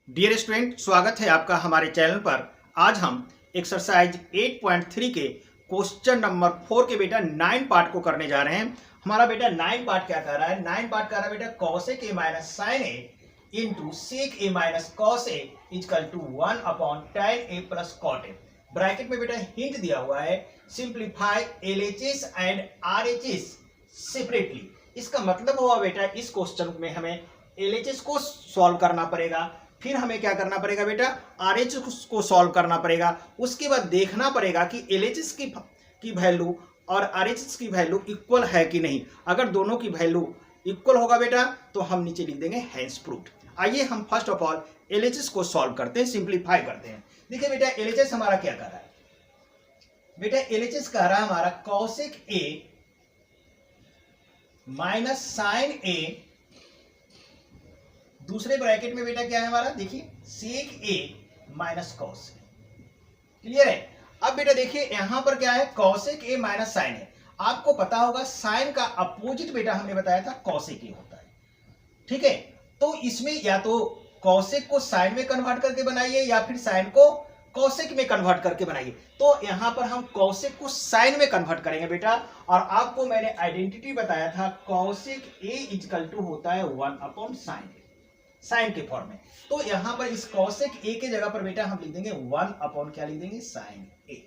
Dear student, स्वागत है आपका हमारे चैनल पर। आज हम एक्सरसाइज 8.3 के क्वेश्चन नंबर 4 के बेटा 9 पार्ट को करने जा रहे हैं। हमारा बेटा 9 पार्ट क्या कर रहा है? 9 पार्ट कर रहा है बेटा cosec a minus sine A into sec A minus cos A equal to 1 upon tan a plus cot A. Bracket में बेटा हिंट दिया हुआ है simplify LHS and RHS separately. इसका मतलब हुआ बेटा इस क्वेश्चन में हमें LHS को सॉल्व करना पड़ेगा, फिर हमें क्या करना पड़ेगा बेटा RHS को सॉल्व करना पड़ेगा। उसके बाद देखना पड़ेगा कि LHS की वैल्यू और RHS की वैल्यू इक्वल है कि नहीं। अगर दोनों की वैल्यू इक्वल होगा बेटा तो हम नीचे लिख देंगे हैंस प्रूव्ड। आइए हम फर्स्ट ऑफ ऑल LHS को सॉल्व करते हैं, सिंप्लीफाई करते हैं। देखिए बेटा LHS हमारा क्या कर रहा है? बेटा LHS कह रहा है हमारा cosec a माइनस साइन ए, दूसरे ब्रैकेट में बेटा क्या है हमारा, देखिए सेक ए माइनस कॉस। क्लियर है? अब बेटा देखिए यहां पर क्या है, कॉसेक ए माइनस साइन है। आपको पता होगा साइन का अपोजिट बेटा हमने बताया था कॉसेक ए होता है। ठीक है, तो इसमें या तो कॉसेक को साइन में कन्वर्ट करके बनाइए या फिर साइन को कॉसेक में कन्वर्ट करके बनाइए। तो यहां पर हम कॉसेक को साइन में कन्वर्ट करेंगे बेटा। और आपको मैंने आइडेंटिटी बताया था कॉसेक ए इजकल टू होता है 1 अपॉन साइन ए, साइन के फॉर्म में। तो यहां पर इस कॉसेक ए के जगह पर बेटा हम लिख देंगे 1 अपॉन क्या लिख देंगे, साइन ए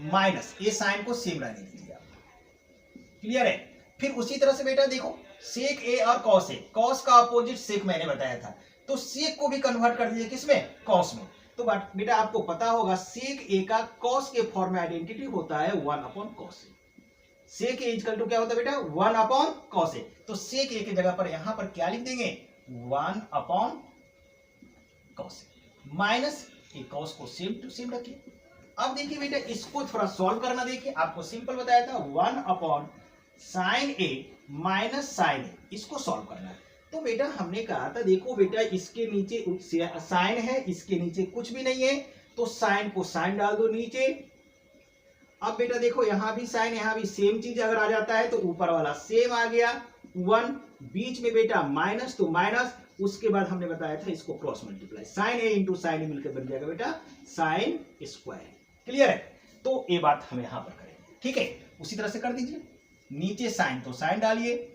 माइनस ए, साइन को सेम रहने दीजिए आप। क्लियर है? फिर उसी तरह से बेटा देखो सेक ए और कॉस ए, कॉस का अपोजिट सेक मैंने बताया था, तो सेक को भी कन्वर्ट कर दीजिए किसमें, कॉस में। तो बेटा आपको पता होगा सेक ए का कॉस के फॉर्म में आइडेंटिटी होता है 1 upon cos A. Sec A equal to क्या होता है बेटा, 1 अपॉन कॉस ए। तो सेक ए की जगह पर यहां पर क्या लिख देंगे, 1 अपॉन कॉस माइनस ए, कॉस को सेम टू सेम रखिए। अब देखिए बेटा इसको थोड़ा सॉल्व करना, देखिए आपको सिंपल बताया था 1 अपॉन साइन ए माइनस साइन ए, इसको सॉल्व करना है। तो बेटा हमने कहा था देखो बेटा इसके नीचे साइन है, इसके नीचे कुछ भी नहीं है, तो साइन को साइन डाल दो नीचे। अब बेटा देखो यहां भी साइन, यहां भी सेम चीज अगर आ जाता है तो ऊपर वाला सेम आ गया 1, बीच में बेटा माइनस तो माइनस, उसके बाद हमने बताया था इसको cross multiply, sign A into sign ए मिलकर बन जाएगा बेटा साइन स्क्वायर। क्लियर है? तो ये बात हम यहां पर करेंगे। ठीक है, उसी तरह से कर दीजिए, नीचे साइन तो साइन डालिए,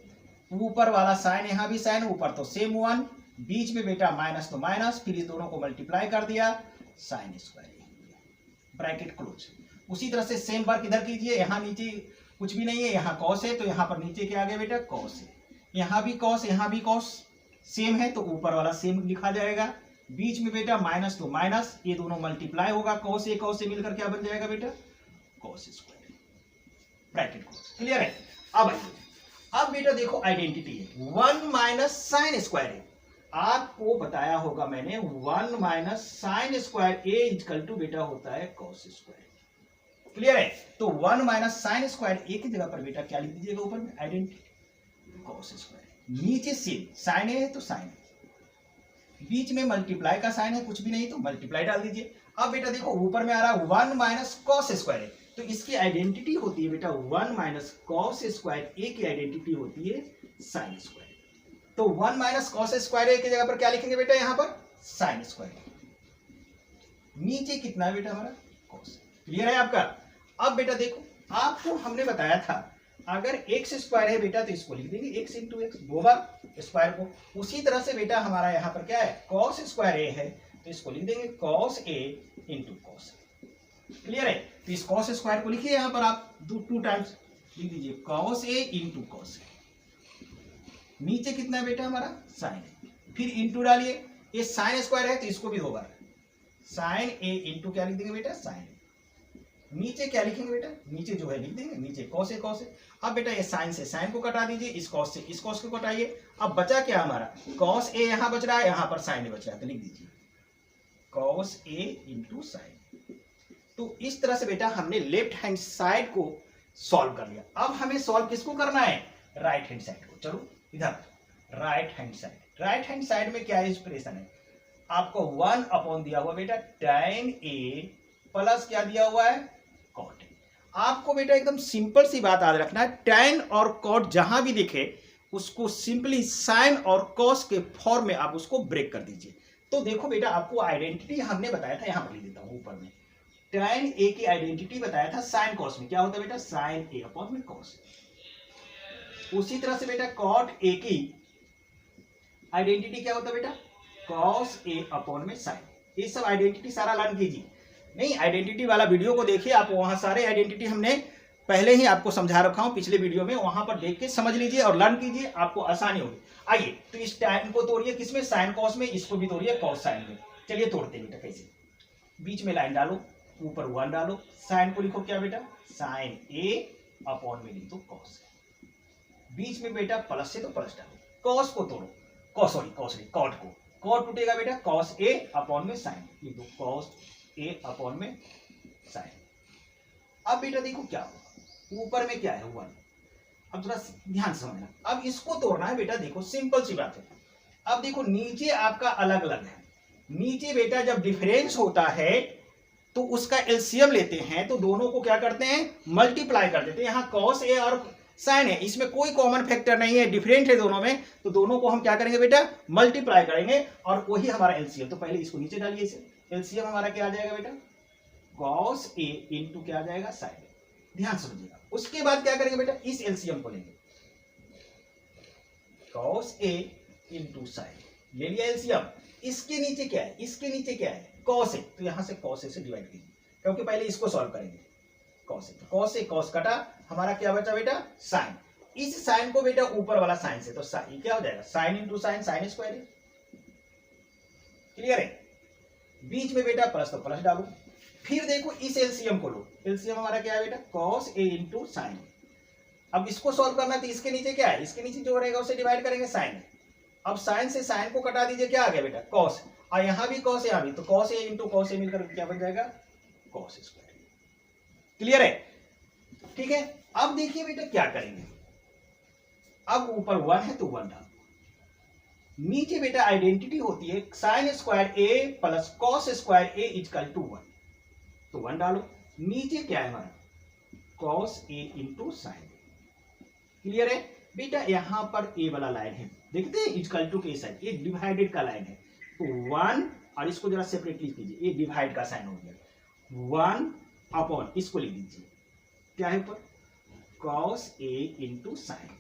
ऊपर वाला साइन, यहां भी साइन, ऊपर तो सेम 1, बीच में बेटा माइनस तो माइनस, फिर इस दोनों को मल्टीप्लाई कर दिया साइन स्क्वायर, ब्रैकेट क्लोज। उसी तरह से सेम वर्क इधर कीजिए, यहां नीचे कुछ भी नहीं है, यहां कॉस है तो यहां पर नीचे क्या आ गया बेटा, कॉस है, यहां भी कॉस, यहां भी कॉस सेम है तो ऊपर वाला सेम लिखा जाएगा, बीच में बेटा माइनस तो माइनस, ये दोनों मल्टीप्लाई होगा, कॉस ए मिलकर क्या बन जाएगा बेटा, cos square, bracket close. Clear है? अब बेटा देखो आइडेंटिटी है 1 माइनस साइन स्क्वायर है। आपको बताया होगा मैंने 1 minus sine square A equal to बेटा होता है कॉस स्क्वायर। क्लियर है? तो 1 माइनस साइन स्क्वायर ए की जगह पर बेटा क्या लिख दीजिएगा, ऊपर में आइडेंटिटी कॉस स्क्वायर, नीचे सेम साइन है तो साइन है, बीच में मल्टीप्लाई का साइन है, कुछ भी नहीं तो मल्टीप्लाई डाल दीजिए। अब बेटा देखो ऊपर में आ रहा है 1 माइनस कॉस स्क्वायर है, तो इसकी आइडेंटिटी होती है बेटा 1 माइनस कॉस स्क्वायर ए की आइडेंटिटी होती है साइन स्क्वायर। तो 1 माइनस कॉस स्क्वायर ए की जगह पर क्या लिखेंगे बेटा, यहां पर साइन स्क्वायर, नीचे कितना है बेटा हमारा कॉस। क्लियर है आपका? अब बेटा देखो आपको हमने बताया था अगर एक्स स्क्वायर है बेटा तो इसको लिख देंगे एक्स इंटू एक्स, दो बार स्क्वायर को। उसी तरह से बेटा हमारा यहाँ पर क्या है, कॉस स्क्वायर ए है तो इसको लिख देंगे cos A into cos. Clear है? तो इस कॉस स्क्वायर को लिखिए यहां पर आप 2 टाइम्स लिख दीजिए cos A into cos A, नीचे कितना है बेटा हमारा साइन है, फिर इंटू डालिए, ये साइन स्क्वायर है तो इसको भी 2 बार साइन ए इंटू क्या लिख देंगे बेटा साइन, नीचे क्या लिखेंगे बेटा, नीचे जो है लिख देंगे नीचे कॉस ए कॉस ए। अब बेटा ये साइन से साइन को कटा दीजिए, इस कॉस से इस कॉस को कटाइए। अब बचा क्या हमारा, कॉस ए यहां बच रहा है, यहां पर साइन ए बच रहा है, तो लिख दीजिए कॉस ए इंटू साइन। तो इस तरह से बेटा हमने लेफ्ट हैंड साइड को सॉल्व कर लिया। अब हमें सॉल्व किसको करना है, राइट हैंड साइड को। चलो इधर right hand side, right hand side में क्या एक्सप्रेशन है, आपको 1 अपॉन दिया हुआ बेटा tan ए प्लस क्या दिया हुआ है कॉट ए। आपको बेटा एकदम सिंपल सी बात याद रखना है, tan और कॉट जहां भी दिखे उसको सिंपली साइन और कॉस के फॉर्म में आप उसको ब्रेक कर दीजिए। तो देखो बेटा, आपको आइडेंटिटी हमने बताया था, यहां पर लिख देता हूं ऊपर में, tan a की आइडेंटिटी बताया था sin cos में, क्या होता है बेटा, sin a अपॉन में cos। उसी तरह से बेटा cot a की आइडेंटिटी क्या होता है बेटा, cos a अपॉन में sin। ये सब आइडेंटिटी सारा लर्न कीजिए, नहीं आइडेंटिटी वाला वीडियो को देखिए आप, वहां सारे आइडेंटिटी हमने पहले ही आपको समझा रखा हूं पिछले वीडियो में, वहां पर देख के समझ लीजिए और लर्न कीजिए, आपको आसानी होगी। आइए तो इस टाइम को तोड़िए किसमें, साइन कॉस में, इसको भी तोड़िए कॉस साइन में। चलिए तोड़ते बेटा कैसे, बीच में लाइन डालो, ऊपर 1 डालो, साइन को लिखो क्या बेटा, साइन ए अपॉन में लिख दो कॉस, बीच में बेटा प्लस से तो प्लस डालो, कॉस को तोड़ो, कॉट को, कॉट टूटेगा बेटा, कॉस ए अपॉन में साइन, लिख दो कॉस ए अपॉन में साइन। अब बेटा देखो क्या होगा, ऊपर में क्या है 1, अब थोड़ा ध्यान से समझना, अब इसको तोड़ना है बेटा, देखो सिंपल सी बात है। अब देखो नीचे आपका अलग अलग है, नीचे बेटा जब डिफरेंस होता है तो उसका एलसीएम लेते हैं, तो दोनों को क्या करते हैं, मल्टीप्लाई कर देते हैं। यहाँ कॉस ए और साइन है, इसमें कोई कॉमन फैक्टर नहीं है, डिफरेंट है दोनों में, तो दोनों को हम क्या करेंगे बेटा, मल्टीप्लाई करेंगे और वही हमारा एलसीएम। तो पहले इसको नीचे डालिए, इसे एलसीएम हमारा क्या आ जाएगा बेटा, कॉस ए इंटू क्या आ जाएगा, साइन। ध्यान समझिएगा, उसके बाद क्या करेंगे बेटा, इस एलसीएम को लेंगे, कॉस ए इंटू साइन, ले लिया एलसीएम। इसके नीचे क्या है, इसके नीचे क्या है, कॉस ए, तो यहां से कॉस ए से डिवाइड कीजिए, क्योंकि पहले इसको सॉल्व करेंगे, कॉस ए, तो कॉस ए कॉस कटा, हमारा क्या बचा बेटा, साइन। इस साइन को बेटा ऊपर वाला साइन से, तो साइन क्या हो जाएगा, sine into sine, sine square है, क्लियर है। बीच में बेटा प्लस तो प्लस डालो, फिर देखो इस एलसीएम को लो, एलसीएम हमारा क्या है बेटा, कॉस ए इंटू साइन। अब इसको सॉल्व करना है तो इसके नीचे क्या है, इसके नीचे जो रहेगा उसे डिवाइड करेंगे साइन। अब साइन से साइन को कटा दीजिए, क्या आ गया बेटा, कॉस, और यहां भी कॉस, यहां भी, तो cos A into cos A मिलकर क्या बन जाएगा, कॉस स्क्वायर। क्लियर है, ठीक है। अब देखिए बेटा क्या करेंगे, अब ऊपर 1 है तो 1 डालो, नीचे बेटा आइडेंटिटी होती है sine square A plus cos square A equal to 1, तो 1 डालो, नीचे क्या है हमारा, cos A into sine. Clear है बेटा, यहां पर ए वाला लाइन है, देखते हैं इक्वल टू के साइन, ये डिवाइडेड का लाइन है, तो 1, और इसको जरा सेपरेटली कीजिए, ये डिवाइड का साइन हो गया, 1 अपॉन, इसको लिख दीजिए क्या है ऊपर, कॉस ए इंटू साइन।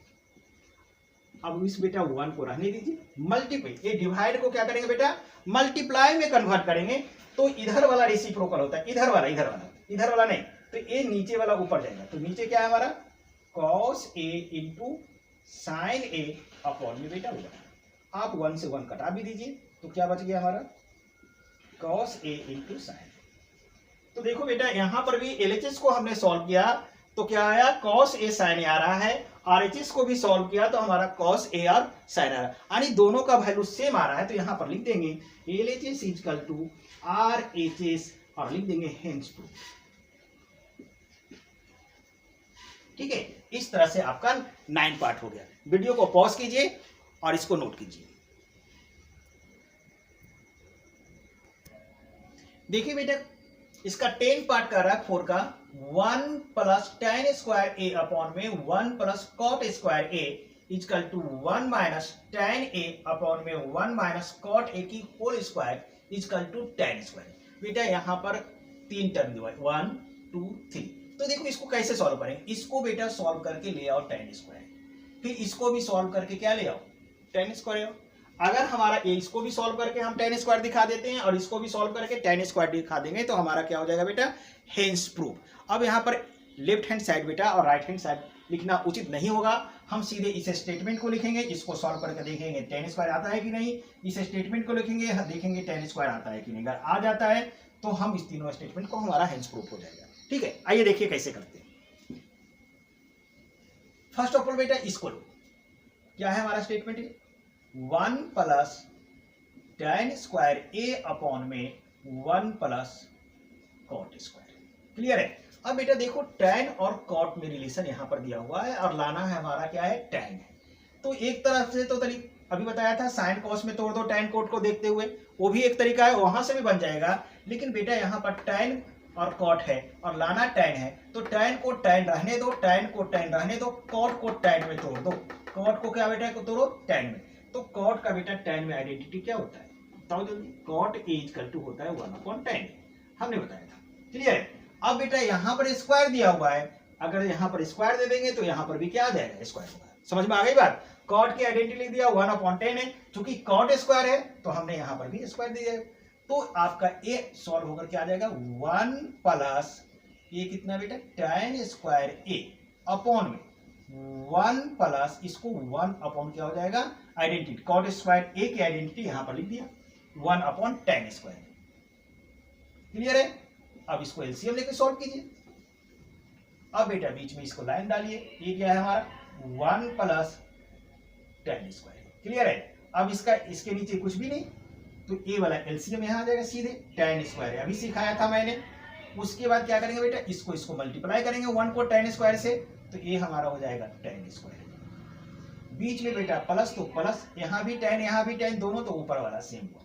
अब इस बेटा 1 को रहने दीजिए, मल्टीप्लाई, ये डिवाइड को क्या करेंगे बेटा, मल्टीप्लाई में कन्वर्ट करेंगे, तो इधर वाला रेसिप्रोकल होता है, इधर वाला नहीं, तो ये नीचे वाला ऊपर जाएगा, तो नीचे क्या है हमारा, cos A into sign A upon में बेटा 1। आप 1 से 1 कटा भी दीजिए, तो क्या बच गया हमारा, कॉस ए इंटू साइन। तो देखो बेटा यहां पर भी एलएचएस को हमने सॉल्व किया, तो क्या आया, कॉस ए साइन ए आ रहा है, आरएचएस को भी सॉल्व किया तो हमारा कॉस ए आर साइन आ रहा है, यानी दोनों का वैल्यू सेम आ रहा है, तो यहां पर लिख देंगे एलएचएस इक्वल टू आरएचएस और लिख देंगे हेंस प्रूफ। ठीक है, इस तरह से आपका 9 पार्ट हो गया। वीडियो को पॉज कीजिए और इसको नोट कीजिए। देखिए बेटा इसका 10 पार्ट का रहा 4 का 1 plus tan square A upon में 1 plus cot square A equal to 1 minus tan A upon में 1 माइनस कॉट ए की whole square equal to tan square. बेटा यहाँ पर 3 टर्म दिया 1 2 3। तो देखो इसको कैसे सॉल्व करें, इसको बेटा सॉल्व करके ले आओ tan स्क्वायर, फिर इसको भी सॉल्व करके क्या ले आओ tan स्क्वायर। अगर हमारा इसको भी सॉल्व करके हम tan स्क्वायर दिखा देते हैं और इसको भी सॉल्व करके tan स्क्वायर दिखा देंगे तो हमारा क्या हो जाएगा बेटा हेंस प्रूफ। अब यहाँ पर लेफ्ट हैंड साइड बेटा और राइट हैंड साइड लिखना उचित नहीं होगा, हम सीधे इस स्टेटमेंट को लिखेंगे, इसको सॉल्व करके देखेंगे tan स्क्वायर आता है कि नहीं, इस स्टेटमेंट को लिखेंगे देखेंगे tan स्क्वायर आता है कि नहीं, अगर आ जाता है तो हम इस तीनों स्टेटमेंट को हमारा हेंस प्रूफ हो जाएगा। ठीक है, आइए देखिए कैसे करते हैं। फर्स्ट ऑफ ऑल बेटा इसको लो, क्या है हमारा statement 1 plus tan square A upon में 1 प्लस कॉट स्क्वायर। क्लियर है। अब बेटा देखो tan और cot में रिलेशन यहां पर दिया हुआ है और लाना है हमारा क्या है tan है, तो एक तरफ से तो अभी बताया था साइन कॉस में तोड़ दो tan cot को देखते हुए, वो भी एक तरीका है, वहां से भी बन जाएगा। लेकिन बेटा यहाँ पर tan और cot है और लाना tan है, तो tan को tan रहने दो, tan को tan रहने दो, cot को tan में तोड़ दो, cot को क्या बेटा को तोड़ो tan में, तो cot का बेटा tan में आइडेंटिटी क्या होता है बताओ जल्दी। कॉट ए इक्वल टू होता है 1/10, हमने बताया था। क्लियर है। अब बेटा यहाँ पर स्क्वायर दिया हुआ है, अगर यहाँ पर स्क्वायर दे देंगे तो यहाँ पर भी क्या आ जाएगा, स्क्वायर होगा। समझ में आ गई बात। कॉट की आइडेंटिटी लिख दिया 1/10 है, क्योंकि कॉट स्क्वायर है तो हमने यहाँ पर भी स्क्वायर दिया है। तो आपका ए सॉल्व होकर क्या आ जाएगा, 1 प्लस ये कितना बेटा tan स्क्वायर ए अपॉन में 1 प्लस इसको 1 अपॉन क्या हो जाएगा, आइडेंटिटी कॉट स्क्वायर ए की आइडेंटिटी यहां पर लिख दिया 1/tan स्क्वायर। क्लियर है। अब इसको एलसीएम लेके सॉल्व कीजिए। अब बेटा बीच में इसको लाइन डालिए, ये क्या है हमारा 1 प्लस tan स्क्वायर। क्लियर है। अब इसका इसके नीचे कुछ भी नहीं, तो ए वाला एलसीएम यहां आ जाएगा सीधे, tan स्क्वायर है अभी सिखाया था मैंने। उसके बाद क्या करेंगे बेटा, इसको मल्टीप्लाई करेंगे 1 को tan स्क्वायर से, तो ये हमारा हो जाएगा tan स्क्वायर। बीच में बेटा प्लस तो प्लस, यहां भी tan दोनों तो ऊपर वाला सेम हुआ।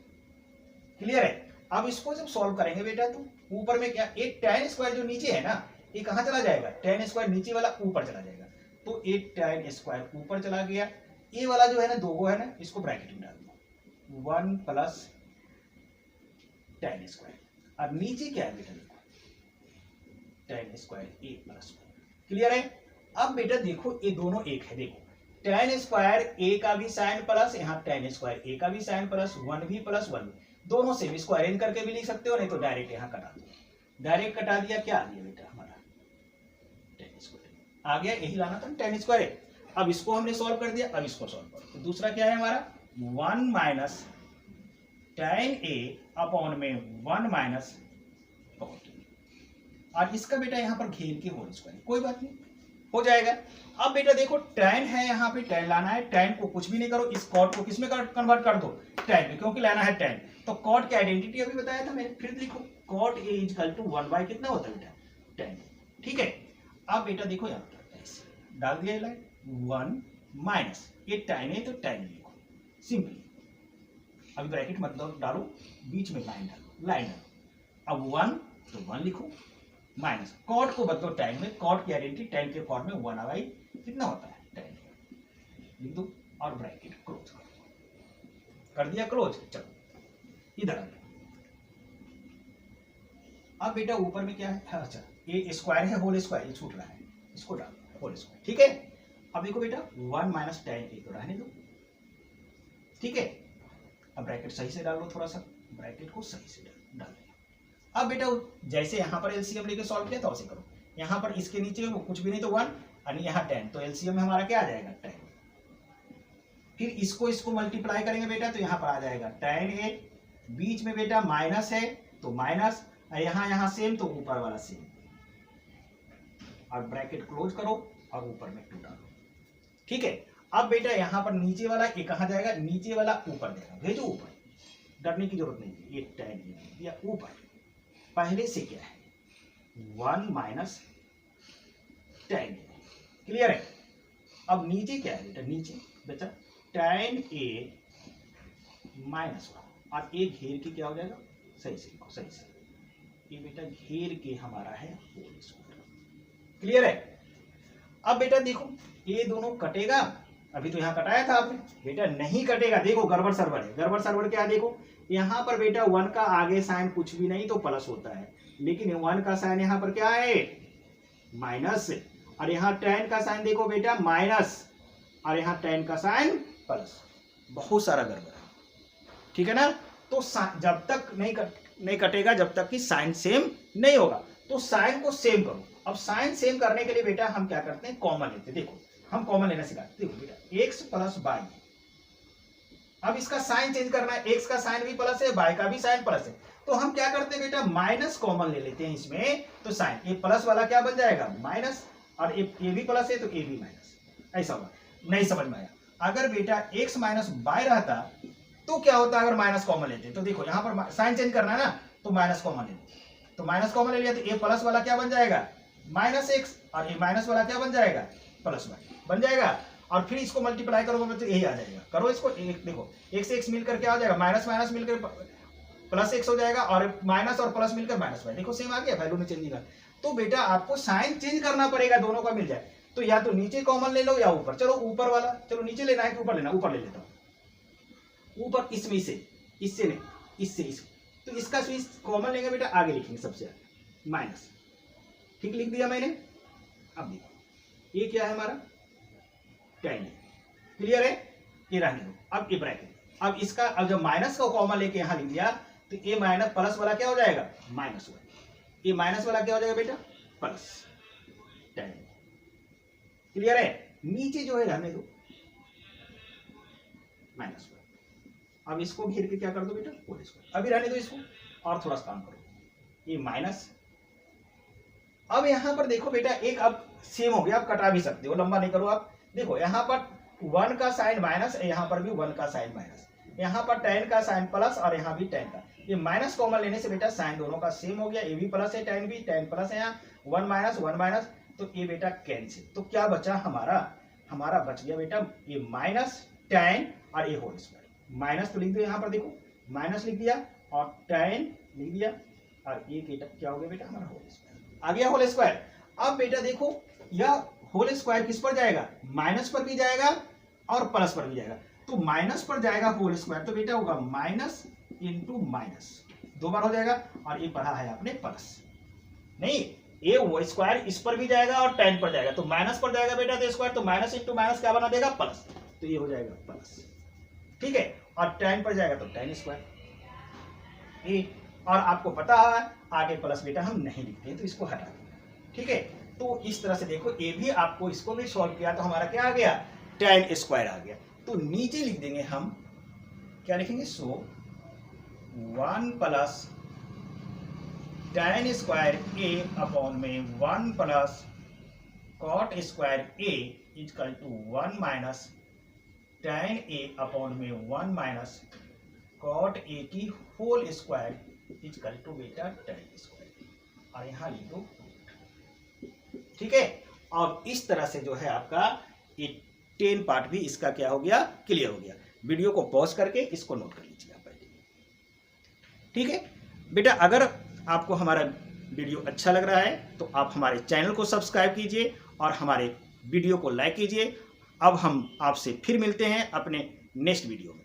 क्लियर है। अब इसको जब सॉल्व करेंगे बेटा तो ऊपर में क्या, एक tan स्क्वायर जो नीचे है ना ये कहां चला जाएगा, tan स्क्वायर नीचे वाला ऊपर चला जाएगा, तो एक tan स्क्वायर ऊपर चला गया। ये वाला जो है ना दो है ना, इसको ब्रैकेट में डाल दो 1 प्लस tan स्क्वायर। अब नीचे क्या है बेटा, tan square A plus 1। Clear है। अब बेटा देखो ये दोनों एक है, देखो tan स्क्वायर ए का भी साइन प्लस, यहाँ tan स्क्वायर ए का भी साइन प्लस, 1 भी प्लस 1 भी, दोनों सेम। इसको अरेंज करके भी लिख सकते हो, नहीं तो डायरेक्ट यहाँ कटा दो। डायरेक्ट कटा दिया, क्या आ गया बेटा हमारा tan स्क्वायर आ गया, यही लाना था tan स्क्वायर। अब इसको हमने सॉल्व कर दिया, अब इसको सॉल्व करो। तो दूसरा क्या है हमारा 1 माइनस tan ए अपॉन में 1 माइनस cot। और इसका बेटा यहाँ पर घेर के होल स्क्वायर, कोई बात नहीं हो जाएगा। अब बेटा देखो tan है, यहाँ पे tan लाना है, tan को कुछ भी नहीं करो, इस cot को किसमें कन्वर्ट कर दो, tan में, क्योंकि लाना है tan। तो cot की आइडेंटिटी अभी बताया था मैंने, फिर लिखो cot a इक्वल टू 1 कितना होता है बेटा tan। ठीक है। अब बेटा देखो यहाँ पर ऐसे डाल दिया लाइन 1 माइनस ये tan है तो tan लिखो सिंपली। अभी ब्रैकेट मत डालो, बीच में लाइन डालो। अब 1 तो 1 लिखो माइनस कॉट को बदलो tan में, कॉट की आइडेंटिटी tan के फॉर्म में 1/, कितना होता है tan लिख दो और ब्रैकेट क्लोज कर दिया क्लोज। चलो इधर आ गया। अब बेटा ऊपर में क्या है, अच्छा ये स्क्वायर है, होल स्क्वायर ये छूट रहा है, इसको डालो होल स्क्वायर। ठीक है। अब देखो बेटा 1 माइनस tan ए को रहने दो। ठीक है। अब ब्रैकेट सही से डाल लो, थोड़ा सा ब्रैकेट को सही से डाल दो। अब बेटा जैसे यहाँ पर एलसीएम लेके सॉल्व किया था वैसे करो। यहाँ पर इसके नीचे वो कुछ भी नहीं तो 1 और यहाँ tan, तो एलसीएम में हमारा क्या आ जाएगा tan। फिर इसको मल्टीप्लाई करेंगे बेटा तो यहाँ पर आ जाएगा tan ए, बीच में बेटा माइनस है तो माइनस, यहाँ सेम तो ऊपर वाला सेम, और ब्रैकेट क्लोज करो और ऊपर में 2 डालो। ठीक है। अब बेटा यहाँ पर नीचे वाला ये कहाँ जाएगा, नीचे वाला ऊपर जाएगा, भेजो ऊपर, डरने की जरूरत नहीं है। ये tan या ऊपर पहले से क्या है 1 माइनस tan। क्लियर है। अब नीचे क्या है बेटा, नीचे बेटा tan ए माइनस 1 और एक घेर के क्या हो जाएगा, सही से लिखो सही से, ये बेटा घेर के हमारा है होल स्क्वायर। क्लियर है। अब बेटा देखो ये दोनों कटेगा, अभी तो यहाँ कटाया था आपने, बेटा नहीं कटेगा, देखो गड़बड़ सरबड़ है। गड़बड़ सरबड़ क्या, देखो यहाँ पर बेटा 1 का आगे साइन कुछ भी नहीं तो प्लस होता है, लेकिन 1 का साइन यहाँ पर क्या है माइनस, और यहाँ tan का साइन देखो बेटा माइनस, और यहाँ tan का साइन प्लस, बहुत सारा गड़बड़ है। ठीक है ना। तो जब तक नहीं कटेगा जब तक कि साइन सेम नहीं होगा, तो साइन को सेम करो। अब साइन सेम करने के लिए बेटा हम क्या करते हैं, कॉमन लेते हैं। देखो हम कॉमन लेना सिखाते, देखो बेटा x प्लस y। अब इसका साइन चेंज करना है, x का साइन भी प्लस है, y का भी साइन प्लस है, तो हम क्या करते हैं बेटा माइनस कॉमन ले लेते हैं इसमें, तो साइन ये प्लस वाला क्या बन जाएगा माइनस, और ये भी प्लस है तो ये भी माइनस, ऐसा होगा। नहीं समझ में आया। अगर बेटा x माइनस y रहता तो क्या होता अगर माइनस कॉमन लेते, तो देखो यहाँ पर साइन चेंज करना है ना, तो माइनस कॉमन ले लेते, तो माइनस कॉमन ले लिया तो ये प्लस वाला क्या बन जाएगा माइनस एक्स, और ये माइनस वाला क्या बन जाएगा प्लस वाई बन जाएगा, और फिर इसको मल्टीप्लाई करोगे तो यही आ जाएगा। करो इसको, देखो एक से एक्स मिलकर क्या हो जाएगा माइनस माइनस मिलकर प्लस एक्स हो जाएगा, और माइनस और प्लस मिलकर माइनस वाई, देखो सेम आ गया, वैल्यू में चेंज नहीं। तो बेटा आपको साइन चेंज करना पड़ेगा, दोनों का मिल जाए, तो या तो नीचे कॉमन ले लो या ऊपर। चलो ऊपर वाला, चलो नीचे लेना है कि ऊपर लेना, ऊपर ले लेता हूँ। ऊपर इसमें से, इससे नहीं, इससे इस, तो इसका स्विच कॉमन लेंगे बेटा, आगे लिखेंगे सबसे आगे माइनस, ठीक लिख दिया मैंने। अब देखो ये क्या है हमारा tan, क्लियर है, ये रहने दो। अब ये ब्रैकेट, अब इसका अब जब माइनस का कॉमन लेके यहां लिख दिया तो ये माइनस प्लस वाला क्या हो जाएगा माइनस वन, ये माइनस वाला क्या हो जाएगा बेटा प्लस tan, क्लियर है। नीचे जो है रहने दो माइनस वन, अब इसको घेर के क्या कर दो बेटा होल स्क्वायर, अभी रहने दो इसको और थोड़ा सा काम करो, ये माइनस। अब यहां पर देखो बेटा एक अब सेम हो गया, आप कटा भी सकते हो, लंबा नहीं करो आप। देखो यहाँ पर 1 का साइन माइनस, यहाँ पर भी 1 का साइन माइनस, यहाँ पर tan का साइन प्लस और यहाँ भी tan का, ये माइनस कॉमन लेने से बेटा साइन दोनों का सेम हो गया, ये भी प्लस है tan भी, tan प्लस है, यहाँ 1 माइनस, तो ये बेटा कैंसिल। तो क्या बचा हमारा बच गया बेटा ये माइनस tan और ये होल स्क्वायर, माइनस तो लिख दो यहाँ पर, देखो माइनस लिख दिया और tan लिख दिया और ये क्या हो गया बेटा हमारा होल स्क्वायर, आ गया होल स्क्वायर। अब बेटा देखो यह होल स्क्वायर किस पर जाएगा, माइनस पर भी जाएगा और प्लस पर भी जाएगा, तो माइनस पर जाएगा होल स्क्वायर, तो बेटा होगा माइनस इंटू माइनस, दो बार हो जाएगा, और ये पढ़ा है आपने प्लस, नहीं ये वो स्क्वायर इस पर भी जाएगा और tan पर जाएगा, तो माइनस पर जाएगा बेटा तो स्क्वायर, तो माइनस इंटू माइनस क्या बना देगा प्लस, तो ये हो जाएगा प्लस, ठीक है, और tan पर जाएगा तो tan स्क्वायर ये, और आपको पता है आगे प्लस बेटा हम नहीं लिखते हैं तो इसको हटा दें, ठीक है। तो इस तरह से देखो ये भी आपको, इसको भी सॉल्व किया तो हमारा क्या आ गया tan स्क्वायर आ गया। तो नीचे लिख देंगे हम, क्या लिखेंगे, so 1 plus tan square a upon में 1 plus cot square a equal to 1 minus tan a upon में 1 माइनस cot a की होल स्क्वायर इक्वल टू बेटा tan स्क्वायर, और यहाँ लिख दो, ठीक है। और इस तरह से जो है आपका ये 10 पार्ट भी इसका क्या हो गया क्लियर हो गया। वीडियो को पॉज करके इसको नोट कर लीजिए आप पहले, ठीक है बेटा। अगर आपको हमारा वीडियो अच्छा लग रहा है तो आप हमारे चैनल को सब्सक्राइब कीजिए और हमारे वीडियो को लाइक कीजिए। अब हम आपसे फिर मिलते हैं अपने नेक्स्ट वीडियो में।